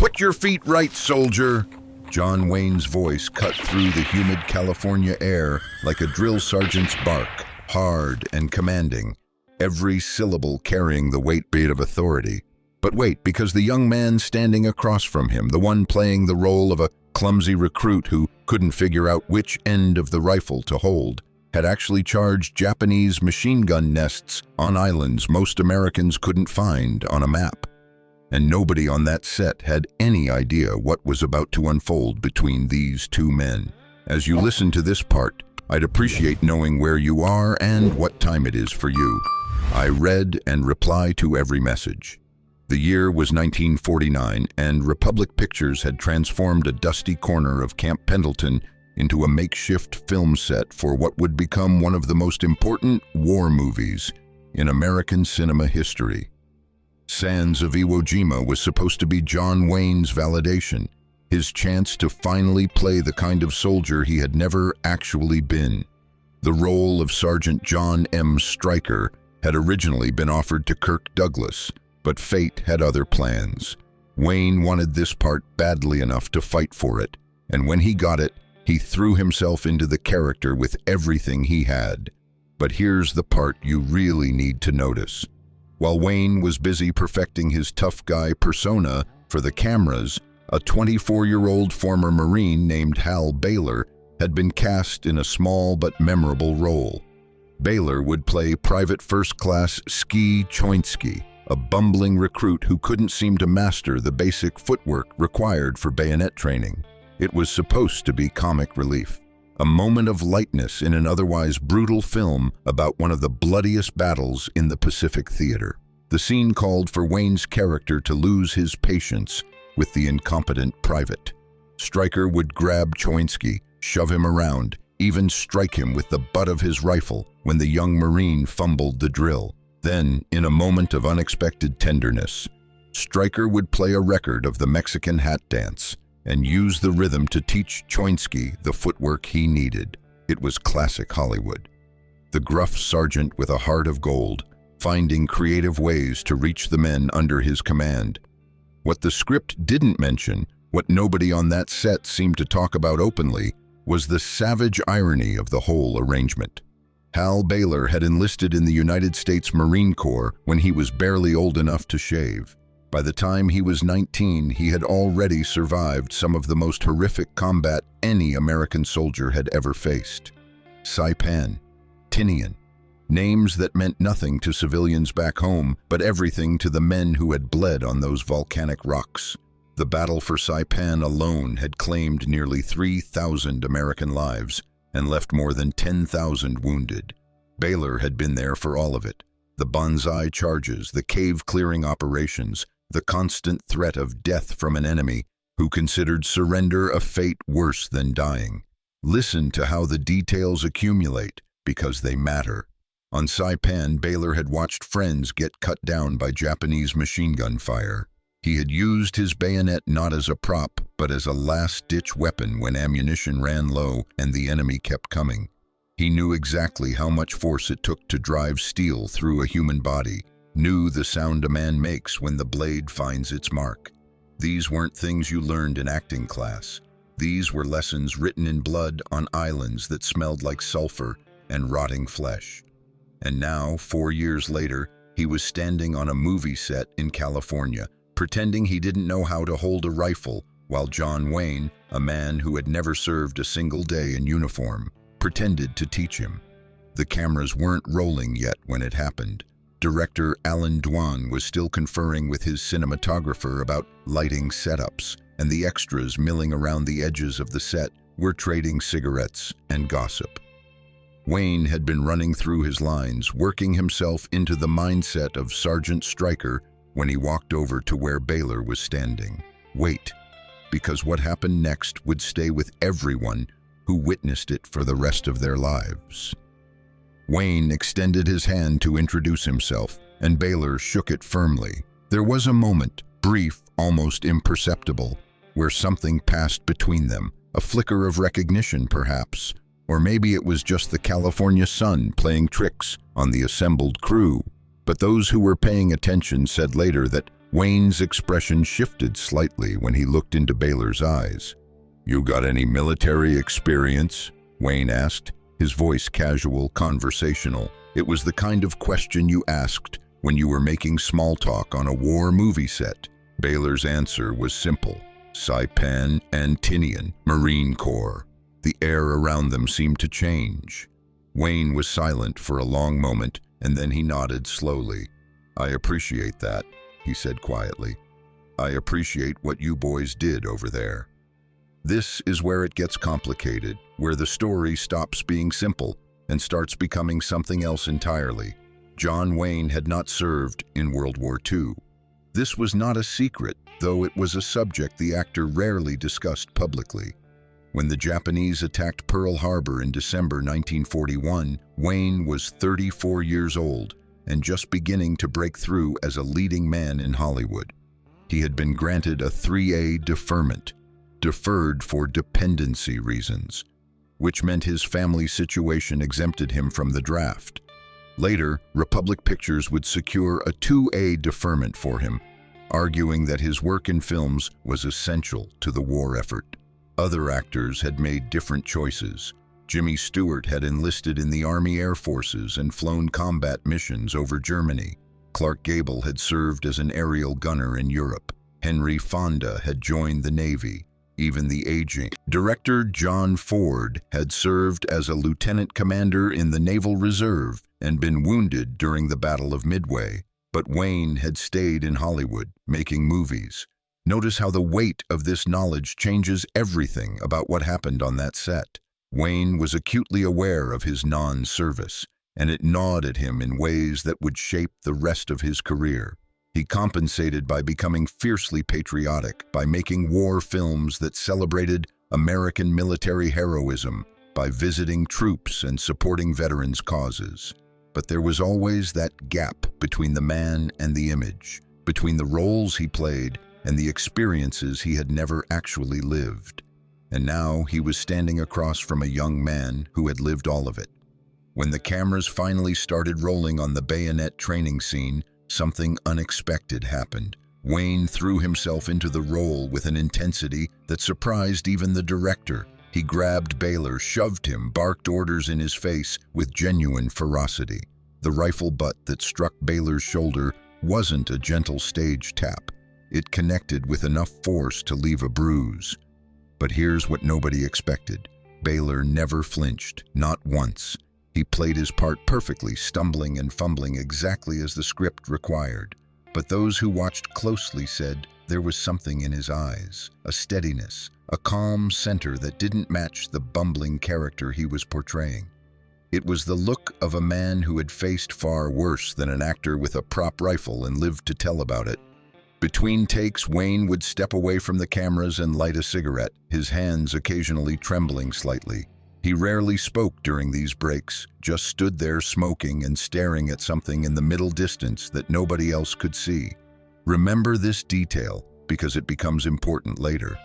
Put your feet right, soldier. John Wayne's voice cut through the humid California air like a drill sergeant's bark, hard and commanding, every syllable carrying the weight of authority. But wait, because the young man standing across from him, the one playing the role of a clumsy recruit who couldn't figure out which end of the rifle to hold, had actually charged Japanese machine gun nests on islands most Americans couldn't find on a map. And nobody on that set had any idea what was about to unfold between these two men. As you listen to this part, I'd appreciate knowing where you are and what time it is for you. I read and reply to every message. The year was 1949, and Republic Pictures had transformed a dusty corner of Camp Pendleton into a makeshift film set for what would become one of the most important war movies in American cinema history. Sands of Iwo Jima was supposed to be John Wayne's validation, his chance to finally play the kind of soldier he had never actually been. The role of Sergeant John M. Stryker had originally been offered to Kirk Douglas, but fate had other plans. Wayne wanted this part badly enough to fight for it, and when he got it, he threw himself into the character with everything he had. But here's the part you really need to notice. While Wayne was busy perfecting his tough guy persona for the cameras, a 24-year-old former Marine named Hal Baylor had been cast in a small but memorable role. Baylor would play Private First Class Ski Choynski, a bumbling recruit who couldn't seem to master the basic footwork required for bayonet training. It was supposed to be comic relief, a moment of lightness in an otherwise brutal film about one of the bloodiest battles in the Pacific Theater. The scene called for Wayne's character to lose his patience with the incompetent private. Stryker would grab Choynski, shove him around, even strike him with the butt of his rifle when the young Marine fumbled the drill. Then, in a moment of unexpected tenderness, Stryker would play a record of the Mexican hat dance and use the rhythm to teach Choynski the footwork he needed. It was classic Hollywood. The gruff sergeant with a heart of gold, finding creative ways to reach the men under his command. What the script didn't mention, what nobody on that set seemed to talk about openly, was the savage irony of the whole arrangement. Hal Baylor had enlisted in the United States Marine Corps when he was barely old enough to shave. By the time he was 19, he had already survived some of the most horrific combat any American soldier had ever faced. Saipan, Tinian, names that meant nothing to civilians back home, but everything to the men who had bled on those volcanic rocks. The battle for Saipan alone had claimed nearly 3,000 American lives and left more than 10,000 wounded. Baylor had been there for all of it. The banzai charges, the cave-clearing operations, the constant threat of death from an enemy who considered surrender a fate worse than dying. Listen to how the details accumulate, because they matter. On Saipan, Baylor had watched friends get cut down by Japanese machine gun fire. He had used his bayonet not as a prop, but as a last-ditch weapon when ammunition ran low and the enemy kept coming. He knew exactly how much force it took to drive steel through a human body, knew the sound a man makes when the blade finds its mark. These weren't things you learned in acting class. These were lessons written in blood on islands that smelled like sulfur and rotting flesh. And now, 4 years later, he was standing on a movie set in California, pretending he didn't know how to hold a rifle, while John Wayne, a man who had never served a single day in uniform, pretended to teach him. The cameras weren't rolling yet when it happened. Director Alan Dwan was still conferring with his cinematographer about lighting setups, and the extras milling around the edges of the set were trading cigarettes and gossip. Wayne had been running through his lines, working himself into the mindset of Sergeant Stryker when he walked over to where Baylor was standing. Wait, because what happened next would stay with everyone who witnessed it for the rest of their lives. Wayne extended his hand to introduce himself, and Baylor shook it firmly. There was a moment, brief, almost imperceptible, where something passed between them, a flicker of recognition perhaps, or maybe it was just the California sun playing tricks on the assembled crew. But those who were paying attention said later that Wayne's expression shifted slightly when he looked into Baylor's eyes. "You got any military experience?" Wayne asked, his voice casual, conversational. It was the kind of question you asked when you were making small talk on a war movie set. Baylor's answer was simple. Saipan and Tinian, Marine Corps. The air around them seemed to change. Wayne was silent for a long moment, and then he nodded slowly. "I appreciate that," he said quietly. "I appreciate what you boys did over there." This is where it gets complicated, where the story stops being simple and starts becoming something else entirely. John Wayne had not served in World War II. This was not a secret, though it was a subject the actor rarely discussed publicly. When the Japanese attacked Pearl Harbor in December 1941, Wayne was 34 years old and just beginning to break through as a leading man in Hollywood. He had been granted a 3A deferment, deferred for dependency reasons, which meant his family situation exempted him from the draft. Later, Republic Pictures would secure a 2A deferment for him, arguing that his work in films was essential to the war effort. Other actors had made different choices. Jimmy Stewart had enlisted in the Army Air Forces and flown combat missions over Germany. Clark Gable had served as an aerial gunner in Europe. Henry Fonda had joined the Navy. Even the aging director John Ford had served as a lieutenant commander in the Naval Reserve and been wounded during the Battle of Midway. But Wayne had stayed in Hollywood, making movies. Notice how the weight of this knowledge changes everything about what happened on that set. Wayne was acutely aware of his non-service, and it gnawed at him in ways that would shape the rest of his career. He compensated by becoming fiercely patriotic, by making war films that celebrated American military heroism, by visiting troops and supporting veterans' causes. But there was always that gap between the man and the image, between the roles he played and the experiences he had never actually lived. And now he was standing across from a young man who had lived all of it. When the cameras finally started rolling on the Bayonet training scene, something unexpected happened. Wayne threw himself into the role with an intensity that surprised even the director. He grabbed Baylor, shoved him, barked orders in his face with genuine ferocity. The rifle butt that struck Baylor's shoulder wasn't a gentle stage tap. It connected with enough force to leave a bruise. But here's what nobody expected. Baylor never flinched, not once. He played his part perfectly, stumbling and fumbling exactly as the script required. But those who watched closely said there was something in his eyes, a steadiness, a calm center that didn't match the bumbling character he was portraying. It was the look of a man who had faced far worse than an actor with a prop rifle and lived to tell about it. Between takes, Wayne would step away from the cameras and light a cigarette, his hands occasionally trembling slightly. He rarely spoke during these breaks, just stood there smoking and staring at something in the middle distance that nobody else could see. Remember this detail, because it becomes important later.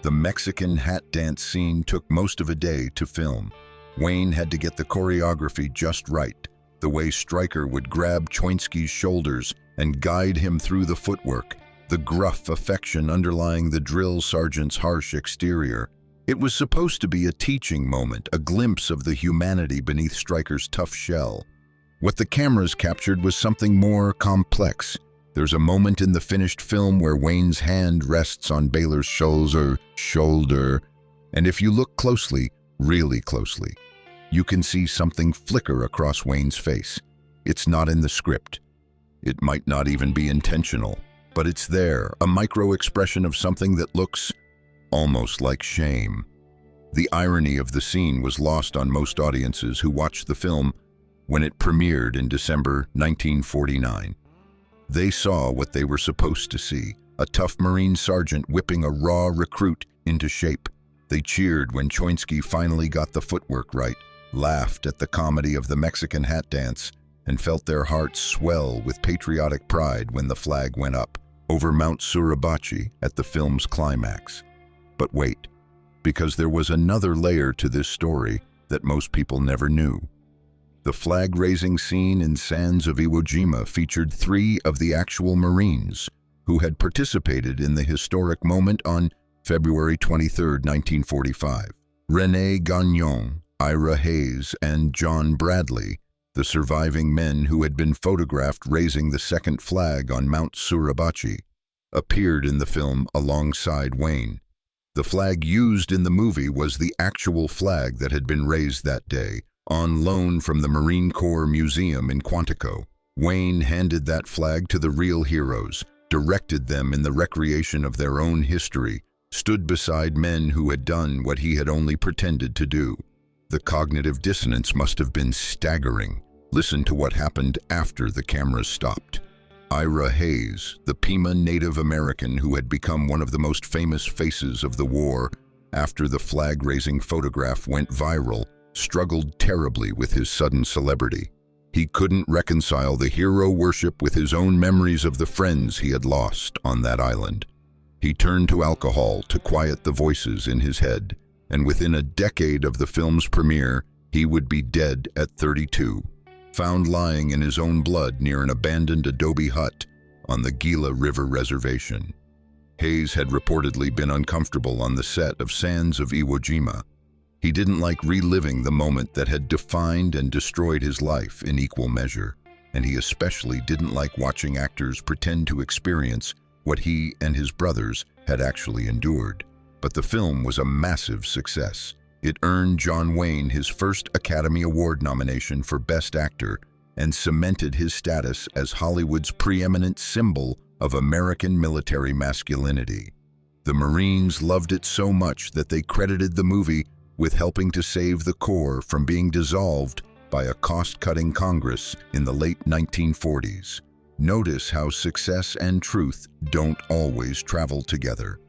The Mexican hat dance scene took most of a day to film. Wayne had to get the choreography just right, the way Stryker would grab Choynski's shoulders and guide him through the footwork, the gruff affection underlying the drill sergeant's harsh exterior. It was supposed to be a teaching moment, a glimpse of the humanity beneath Stryker's tough shell. What the cameras captured was something more complex. There's a moment in the finished film where Wayne's hand rests on Baylor's shoulder, and if you look closely, really closely, you can see something flicker across Wayne's face. It's not in the script. It might not even be intentional, but it's there, a micro-expression of something that looks almost like shame. The irony of the scene was lost on most audiences who watched the film when it premiered in December 1949. They saw what they were supposed to see, a tough Marine sergeant whipping a raw recruit into shape. They cheered when Choynski finally got the footwork right, laughed at the comedy of the Mexican hat dance, and felt their hearts swell with patriotic pride when the flag went up over Mount Suribachi at the film's climax. But wait, because there was another layer to this story that most people never knew. The flag-raising scene in sands of Iwo Jima featured 3 of the actual Marines, who had participated in the historic moment on February 23, 1945. René Gagnon, Ira Hayes, and John Bradley, the surviving men who had been photographed raising the second flag on Mount Suribachi, appeared in the film alongside Wayne. The flag used in the movie was the actual flag that had been raised that day, on loan from the Marine Corps Museum in Quantico. Wayne handed that flag to the real heroes, directed them in the recreation of their own history, stood beside men who had done what he had only pretended to do. The cognitive dissonance must have been staggering. Listen to what happened after the cameras stopped. Ira Hayes, the Pima Native American who had become one of the most famous faces of the war after the flag-raising photograph went viral, struggled terribly with his sudden celebrity. He couldn't reconcile the hero worship with his own memories of the friends he had lost on that island. He turned to alcohol to quiet the voices in his head, and within a decade of the film's premiere, he would be dead at 32, found lying in his own blood near an abandoned adobe hut on the Gila River Reservation. Hayes had reportedly been uncomfortable on the set of Sands of Iwo Jima. He didn't like reliving the moment that had defined and destroyed his life in equal measure, and he especially didn't like watching actors pretend to experience what he and his brothers had actually endured. But the film was a massive success. It earned John Wayne his first Academy Award nomination for Best Actor and cemented his status as Hollywood's preeminent symbol of American military masculinity. The Marines loved it so much that they credited the movie with helping to save the Corps from being dissolved by a cost-cutting Congress in the late 1940s. Notice how success and truth don't always travel together.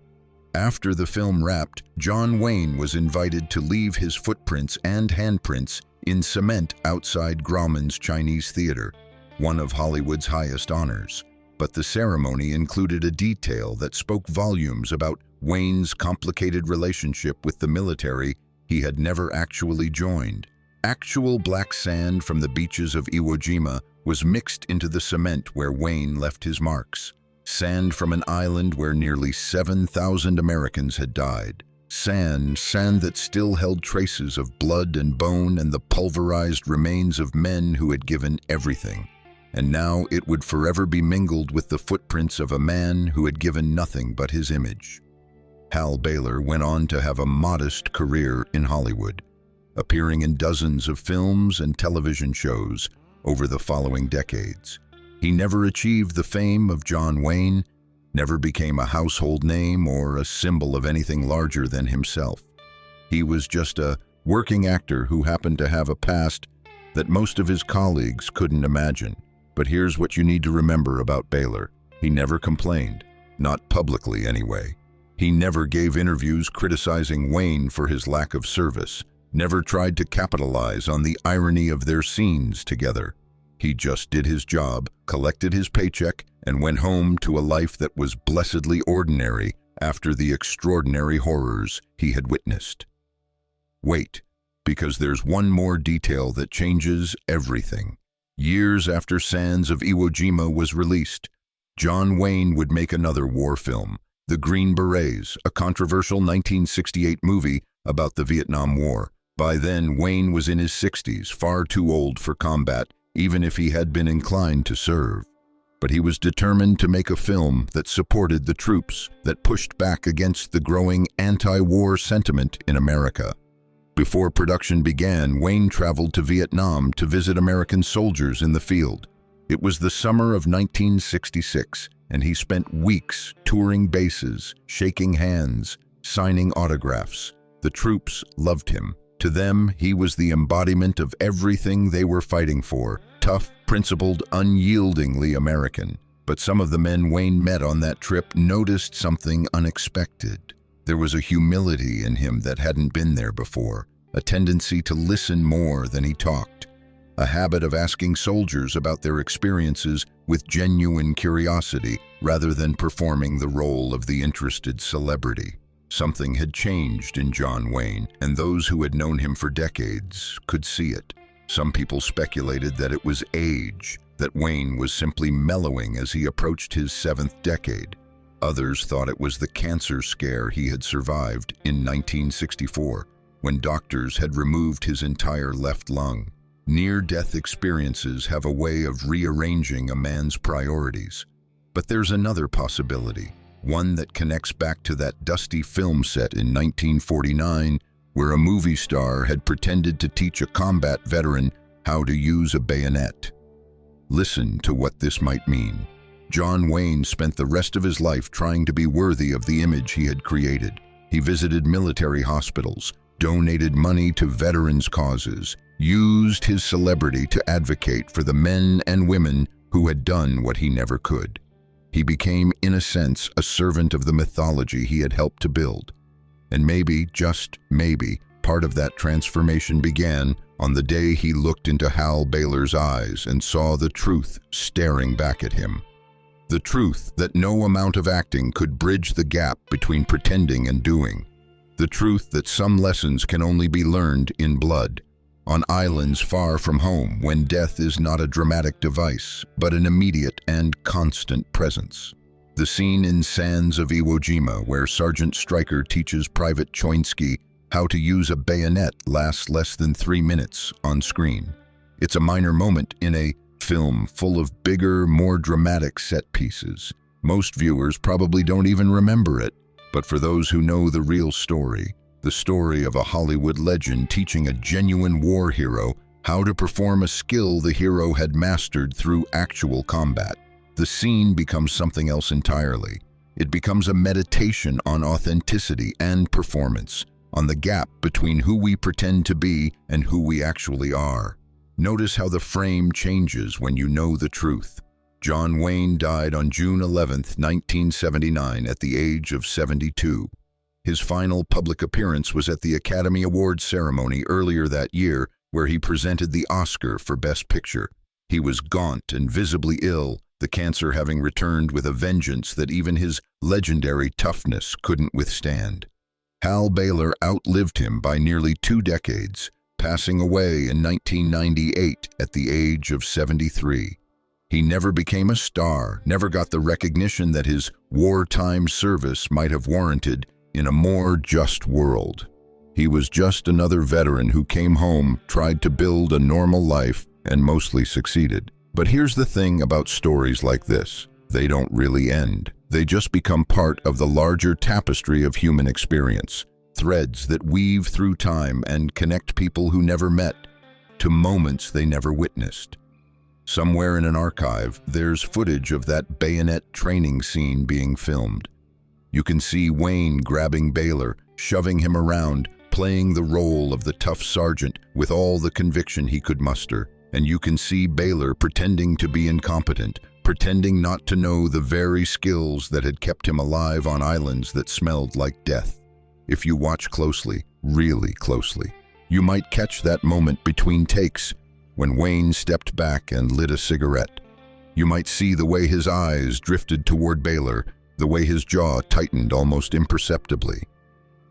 After the film wrapped, John Wayne was invited to leave his footprints and handprints in cement outside Grauman's Chinese Theater, one of Hollywood's highest honors. But the ceremony included a detail that spoke volumes about Wayne's complicated relationship with the military he had never actually joined. Actual black sand from the beaches of Iwo Jima was mixed into the cement where Wayne left his marks. Sand from an island where nearly 7,000 Americans had died. Sand that still held traces of blood and bone and the pulverized remains of men who had given everything. And now it would forever be mingled with the footprints of a man who had given nothing but his image. Hal Baylor went on to have a modest career in Hollywood, appearing in dozens of films and television shows over the following decades. He never achieved the fame of John Wayne, never became a household name or a symbol of anything larger than himself. He was just a working actor who happened to have a past that most of his colleagues couldn't imagine. But here's what you need to remember about Baylor. He never complained, not publicly anyway. He never gave interviews criticizing Wayne for his lack of service, never tried to capitalize on the irony of their scenes together. He just did his job, collected his paycheck, and went home to a life that was blessedly ordinary after the extraordinary horrors he had witnessed. Wait, because there's one more detail that changes everything. Years after Sands of Iwo Jima was released, John Wayne would make another war film, The Green Berets, a controversial 1968 movie about the Vietnam War. By then, Wayne was in his 60s, far too old for combat, even if he had been inclined to serve. But he was determined to make a film that supported the troops, that pushed back against the growing anti-war sentiment in America. Before production began, Wayne traveled to Vietnam to visit American soldiers in the field. It was the summer of 1966, and he spent weeks touring bases, shaking hands, signing autographs. The troops loved him. To them, he was the embodiment of everything they were fighting for, tough, principled, unyieldingly American. But some of the men Wayne met on that trip noticed something unexpected. There was a humility in him that hadn't been there before, a tendency to listen more than he talked, a habit of asking soldiers about their experiences with genuine curiosity rather than performing the role of the interested celebrity. Something had changed in John Wayne, and those who had known him for decades could see it. Some people speculated that it was age, that Wayne was simply mellowing as he approached his 7th decade. Others thought it was the cancer scare he had survived in 1964, when doctors had removed his entire left lung. Near-death experiences have a way of rearranging a man's priorities. But there's another possibility, one that connects back to that dusty film set in 1949, where a movie star had pretended to teach a combat veteran how to use a bayonet. Listen to what this might mean. John Wayne spent the rest of his life trying to be worthy of the image he had created. He visited military hospitals, donated money to veterans' causes, used his celebrity to advocate for the men and women who had done what he never could. He became, in a sense, a servant of the mythology he had helped to build. And maybe, just maybe, part of that transformation began on the day he looked into Hal Baylor's eyes and saw the truth staring back at him. The truth that no amount of acting could bridge the gap between pretending and doing. The truth that some lessons can only be learned in blood, on islands far from home, when death is not a dramatic device, but an immediate and constant presence. The scene in Sands of Iwo Jima, where Sergeant Stryker teaches Private Choynski how to use a bayonet, lasts less than 3 minutes on screen. It's a minor moment in a film full of bigger, more dramatic set pieces. Most viewers probably don't even remember it, but for those who know the real story, the story of a Hollywood legend teaching a genuine war hero how to perform a skill the hero had mastered through actual combat, the scene becomes something else entirely. It becomes a meditation on authenticity and performance, on the gap between who we pretend to be and who we actually are. Notice how the frame changes when you know the truth. John Wayne died on June 11, 1979, at the age of 72. His final public appearance was at the Academy Awards ceremony earlier that year, where he presented the Oscar for Best Picture. He was gaunt and visibly ill, the cancer having returned with a vengeance that even his legendary toughness couldn't withstand. Hal Baylor outlived him by nearly 2 decades, passing away in 1998 at the age of 73. He never became a star, never got the recognition that his wartime service might have warranted in a more just world. He was just another veteran who came home, tried to build a normal life, and mostly succeeded. But here's the thing about stories like this. They don't really end. They just become part of the larger tapestry of human experience, threads that weave through time and connect people who never met to moments they never witnessed. Somewhere in an archive, there's footage of that bayonet training scene being filmed. You can see Wayne grabbing Baylor, shoving him around, playing the role of the tough sergeant with all the conviction he could muster. And you can see Baylor pretending to be incompetent, pretending not to know the very skills that had kept him alive on islands that smelled like death. If you watch closely, really closely, you might catch that moment between takes when Wayne stepped back and lit a cigarette. You might see the way his eyes drifted toward Baylor, the way his jaw tightened almost imperceptibly.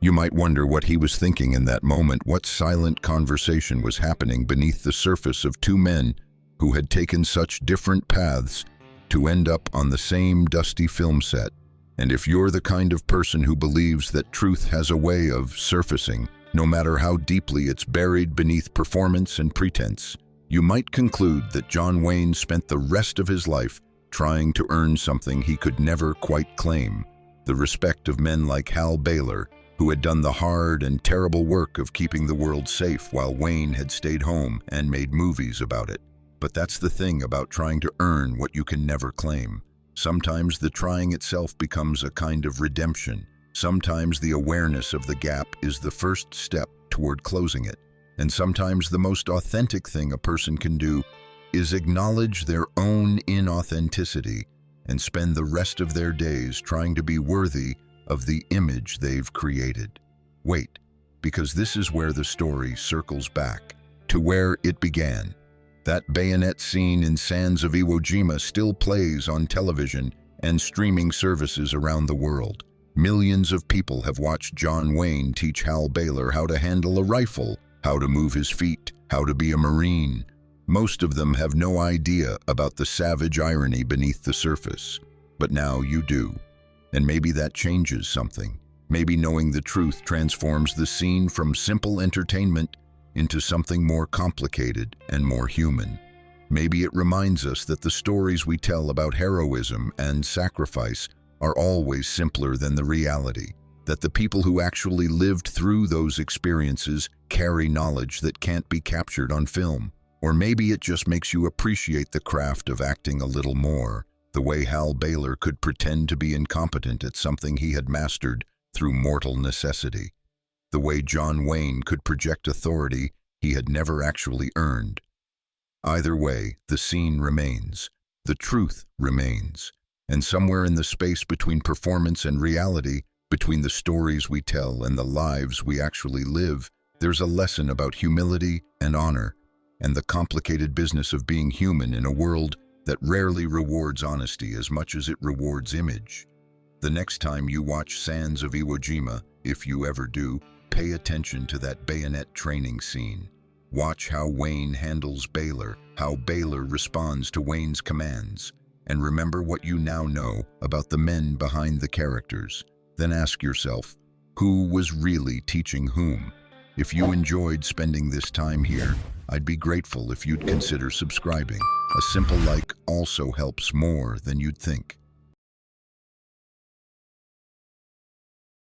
You might wonder what he was thinking in that moment, what silent conversation was happening beneath the surface of 2 men who had taken such different paths to end up on the same dusty film set. And if you're the kind of person who believes that truth has a way of surfacing, no matter how deeply it's buried beneath performance and pretense, you might conclude that John Wayne spent the rest of his life trying to earn something he could never quite claim, the respect of men like Hal Baylor, who had done the hard and terrible work of keeping the world safe while Wayne had stayed home and made movies about it. But that's the thing about trying to earn what you can never claim. Sometimes the trying itself becomes a kind of redemption. Sometimes the awareness of the gap is the first step toward closing it. And sometimes the most authentic thing a person can do is acknowledge their own inauthenticity and spend the rest of their days trying to be worthy of the image they've created. Wait, because this is where the story circles back to where it began. That bayonet scene in Sands of Iwo Jima still plays on television and streaming services around the world. Millions of people have watched John Wayne teach Hal Baylor how to handle a rifle, how to move his feet, how to be a Marine. Most of them have no idea about the savage irony beneath the surface. But now you do. And maybe that changes something. Maybe knowing the truth transforms the scene from simple entertainment into something more complicated and more human. Maybe it reminds us that the stories we tell about heroism and sacrifice are always simpler than the reality, that the people who actually lived through those experiences carry knowledge that can't be captured on film. Or maybe it just makes you appreciate the craft of acting a little more, the way Hal Baylor could pretend to be incompetent at something he had mastered through mortal necessity, the way John Wayne could project authority he had never actually earned. Either way, the scene remains, the truth remains, and somewhere in the space between performance and reality, between the stories we tell and the lives we actually live, there's a lesson about humility and honor, and the complicated business of being human in a world that rarely rewards honesty as much as it rewards image. The next time you watch Sands of Iwo Jima, if you ever do, pay attention to that bayonet training scene. Watch how Wayne handles Baylor, how Baylor responds to Wayne's commands, and remember what you now know about the men behind the characters. Then ask yourself, who was really teaching whom? If you enjoyed spending this time here, I'd be grateful if you'd consider subscribing. A simple like also helps more than you'd think.